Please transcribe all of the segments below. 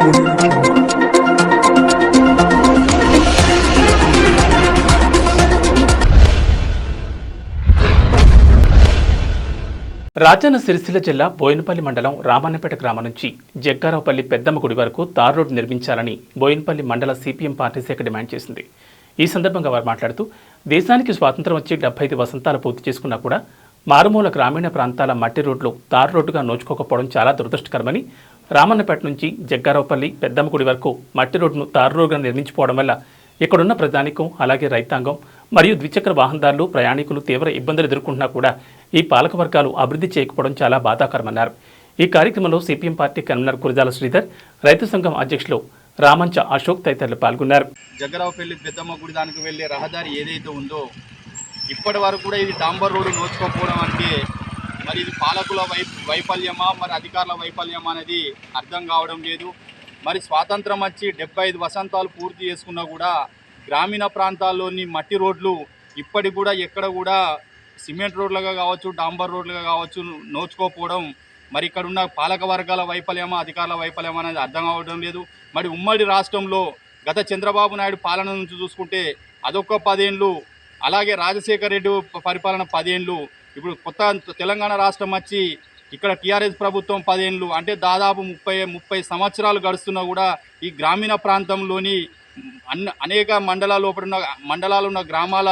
రాజన్న సిరిసిల్ల జిల్లా బోయినపల్లి మండలం రామన్నపేట గ్రామం నుంచి జగ్గారావుపల్లి పెద్దమ్మ గుడి వరకు తార్ రోడ్డు నిర్మించాలని బోయినపల్లి మండల సిపిఎం పార్టీ శాఖ డిమాండ్ చేసింది. ఈ సందర్భంగా వారు మాట్లాడుతూ దేశానికి స్వాతంత్రం వచ్చి 75 వసంతాలు పూర్తి చేసుకున్నా కూడా మారుమూల గ్రామీణ ప్రాంతాల మట్టి రోడ్లు తార్ రోడ్డుగా నోచుకోకపోవడం చాలా దురదృష్టకరమని, రామన్నపేట నుంచి జగ్గారావుపల్లి పెద్దమ్మ గుడి వరకు మట్టి రోడ్డును తార్ రోడ్డుగా నిర్మించుకోవడం వల్ల ఇక్కడున్న ప్రజానికం అలాగే రైతాంగం మరియు ద్విచక్ర వాహనదారులు ప్రయాణికులు తీవ్ర ఇబ్బందులు ఎదుర్కొంటున్నా కూడా ఈ పాలక వర్గాలు అభివృద్ధి చేయకపోవడం చాలా బాధాకరమన్నారు. ఈ కార్యక్రమంలో CPM party convener Gurajala Sridhar, రైతు సంఘం అధ్యక్షులు రామంచ అశోక్ తదితరులు పాల్గొన్నారు. జగ్గరావుపల్లి పెద్దమ్మ గుడి దానికి వెళ్లే రహదారి ఏదైతే ఉందో ఇప్పటి వరకు కూడా ఇది డాంబర్ రోడ్డు నోచుకోకపోవడం అంటే మరి ఇది పాలకుల వైఫల్యమా మరి అధికారుల వైఫల్యమా అనేది అర్థం కావడం లేదు. మరి స్వాతంత్రం వచ్చి 75 వసంతాలు పూర్తి చేసుకున్నా కూడా గ్రామీణ ప్రాంతాల్లోని మట్టి రోడ్లు ఇప్పటికి కూడా ఎక్కడ కూడా సిమెంట్ రోడ్లుగా కావచ్చు, డాంబర్ రోడ్లుగా కావచ్చు నోచుకోకపోవడం మరి ఇక్కడ ఉన్న పాలక వర్గాల వైఫల్యమా అధికారుల వైఫల్యమా అనేది అర్థం కావడం లేదు. మరి ఉమ్మడి రాష్ట్రంలో గత చంద్రబాబు నాయుడు పాలన నుంచి చూసుకుంటే అదొక 10 ఏళ్ళు, అలాగే రాజశేఖర రెడ్డి పరిపాలన 10 ఏళ్ళు, ఇప్పుడు కొత్త తెలంగాణ రాష్ట్రం వచ్చి ఇక్కడ టీఆర్ఎస్ ప్రభుత్వం 10 ఏళ్ళు, అంటే దాదాపు 30 సంవత్సరాలు గడుస్తున్నా కూడా ఈ గ్రామీణ ప్రాంతంలోని అనేక మండలాలు ఉన్న గ్రామాల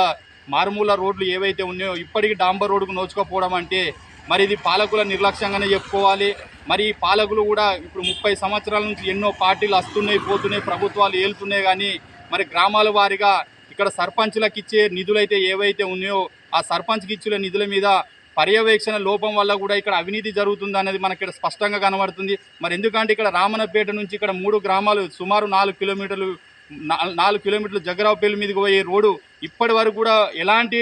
మారుమూల రోడ్లు ఏవైతే ఉన్నాయో ఇప్పటికీ డాంబర్ రోడ్డుకు నోచుకోపోవడం అంటే మరి ఇది పాలకుల నిర్లక్ష్యంగానే చెప్పుకోవాలి. మరి ఈ పాలకులు కూడా ఇప్పుడు 30 సంవత్సరాల నుంచి ఎన్నో పార్టీలు వస్తున్నాయి పోతున్నాయి, ప్రభుత్వాలు ఏలుతున్నాయి, కానీ మరి గ్రామాల వారీగా ఇక్కడ సర్పంచ్లకు ఇచ్చే నిధులైతే ఏవైతే ఉన్నాయో ఆ సర్పంచ్కి ఇచ్చే నిధుల మీద పర్యవేక్షణ లోపం వల్ల కూడా ఇక్కడ అవినీతి జరుగుతుంది అనేది మనకి ఇక్కడ స్పష్టంగా కనబడుతుంది. మరి ఎందుకంటే ఇక్కడ రామన్నపేట నుంచి ఇక్కడ 3 గ్రామాలు సుమారు 4 కిలోమీటర్లు జగ్గరావుపల్లి మీదకి పోయే రోడ్డు ఇప్పటి వరకు కూడా ఎలాంటి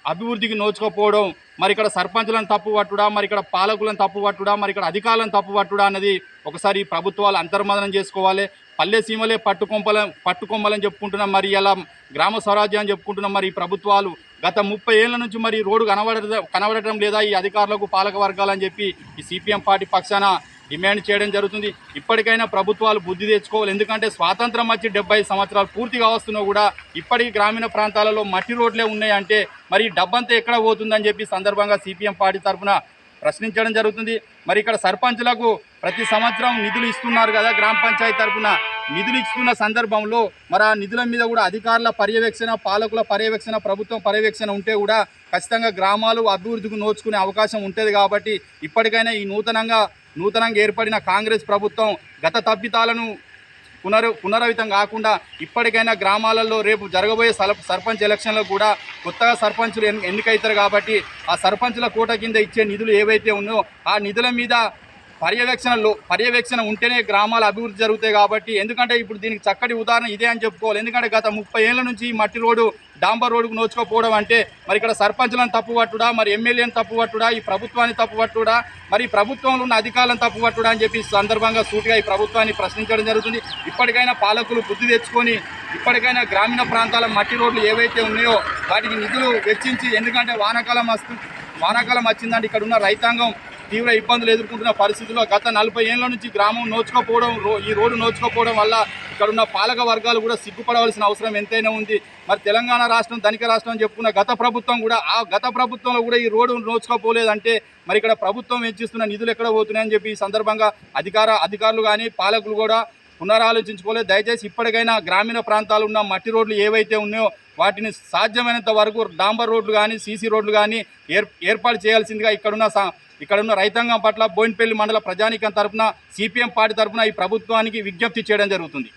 అభివృద్ధికి నోచుకోకపోవడం, మరి ఇక్కడ సర్పంచులను తప్పు పట్టుడా, మరి ఇక్కడ పాలకులను తప్పు పట్టుడా, మరి ఇక్కడ అధికారులను తప్పు పట్టుడా అన్నది ఒకసారి ప్రభుత్వాలు అంతర్మదనం చేసుకోవాలి. పల్లె సీమలే పట్టుకొమ్మలని చెప్పుకుంటున్నాం, మరి ఇలా గ్రామ స్వరాజ్యం అని చెప్పుకుంటున్నాం. మరి ఈ ప్రభుత్వాలు గత 30 ఏళ్ల నుంచి మరి రోడ్డు కనబడటం లేదా ఈ అధికారులకు పాలక వర్గాలని చెప్పి ఈ సిపిఎం పార్టీ పక్షాన డిమాండ్ చేయడం జరుగుతుంది. ఇప్పటికైనా ప్రభుత్వాలు బుద్ధి తెచ్చుకోవాలి. ఎందుకంటే స్వాతంత్రం వచ్చి 75 సంవత్సరాలు పూర్తిగా వస్తున్నా కూడా ఇప్పటికీ గ్రామీణ ప్రాంతాలలో మట్టి రోడ్లే ఉన్నాయంటే మరి డబ్బంతా ఎక్కడ పోతుందని చెప్పి సందర్భంగా సిపిఎం పార్టీ తరఫున ప్రశ్నించడం జరుగుతుంది. మరి ఇక్కడ సర్పంచులకు ప్రతి సంవత్సరం నిధులు ఇస్తున్నారు కదా, గ్రామ పంచాయతీ తరఫున నిధులు ఇస్తున్న సందర్భంలో మరి ఆ నిధుల మీద కూడా అధికారుల పర్యవేక్షణ, పాలకుల పర్యవేక్షణ, ప్రభుత్వం పర్యవేక్షణ ఉంటే కూడా ఖచ్చితంగా గ్రామాలు అభివృద్ధికి నోచుకునే అవకాశం ఉంటుంది. కాబట్టి ఇప్పటికైనా ఈ నూతనంగా ఏర్పడిన కాంగ్రెస్ ప్రభుత్వం గత తప్పితాలను పునరావృతం కాకుండా ఇప్పటికైనా గ్రామాలలో రేపు జరగబోయే సర్పంచ్ ఎలక్షన్లో కూడా కొత్తగా సర్పంచులు ఎన్నికవుతారు. కాబట్టి ఆ సర్పంచుల కోట కింద ఇచ్చే నిధులు ఏవైతే ఉన్నాయో ఆ నిధుల మీద పర్యవేక్షణ ఉంటేనే గ్రామాల అభివృద్ధి జరుగుతాయి. కాబట్టి ఎందుకంటే ఇప్పుడు దీనికి చక్కటి ఉదాహరణ ఇదే అని చెప్పుకోవాలి. ఎందుకంటే గత 30 ఏళ్ల నుంచి ఈ మట్టి రోడ్డు డాంబర్ రోడ్డుకు నోచుకోపోవడం అంటే మరి ఇక్కడ సర్పంచులను తప్పు పట్టుడా, మరి ఎమ్మెల్యేలను తప్పు పట్టుడా, ఈ ప్రభుత్వాన్ని తప్పు పట్టుడా, మరి ప్రభుత్వంలో ఉన్న అధికారులను తప్పు పట్టుడా అని చెప్పి సందర్భంగా సూటిగా ఈ ప్రభుత్వాన్ని ప్రశ్నించడం జరుగుతుంది. ఇప్పటికైనా పాలకులు బుద్ధి తెచ్చుకొని ఇప్పటికైనా గ్రామీణ ప్రాంతాల మట్టి రోడ్లు ఏవైతే ఉన్నాయో వాటికి నిధులు వెచ్చించి, ఎందుకంటే వానాకాలం వచ్చిందంటే ఇక్కడ ఉన్న రైతాంగం తీవ్ర ఇబ్బందులు ఎదుర్కొంటున్న పరిస్థితుల్లో గత 40 ఏళ్ల నుంచి గ్రామం నోచుకోపోవడం, ఈ రోడ్డు నోచుకోపోవడం వల్ల ఇక్కడ ఉన్న పాలక వర్గాలు కూడా సిగ్గుపడవలసిన అవసరం ఎంతైనా ఉంది. మరి తెలంగాణ రాష్ట్రం ధనిక రాష్ట్రం అని చెప్పుకున్న గత ప్రభుత్వం కూడా ఆ గత ప్రభుత్వంలో కూడా ఈ రోడ్డు నోచుకోపోలేదంటే మరి ఇక్కడ ప్రభుత్వం వెచ్చిస్తున్న నిధులు ఎక్కడ పోతున్నాయని చెప్పి ఈ సందర్భంగా అధికారులు కానీ పాలకులు కూడా పునరాలోచించుకోలేదు. దయచేసి ఇప్పటికైనా గ్రామీణ ప్రాంతాలు ఉన్న మట్టి రోడ్లు ఏవైతే ఉన్నాయో వాటిని సాధ్యమైనంత వరకు డాంబర్ రోడ్లు కానీ సీసీ రోడ్లు కానీ ఏర్పాటు చేయాల్సిందిగా ఇక్కడున్న రైతాంగం పట్ల బోయినపల్లి మండల ప్రజానీకం తరఫున సిపిఎం పార్టీ తరఫున ఈ ప్రభుత్వానికి విజ్ఞప్తి చేయడం జరుగుతుంది.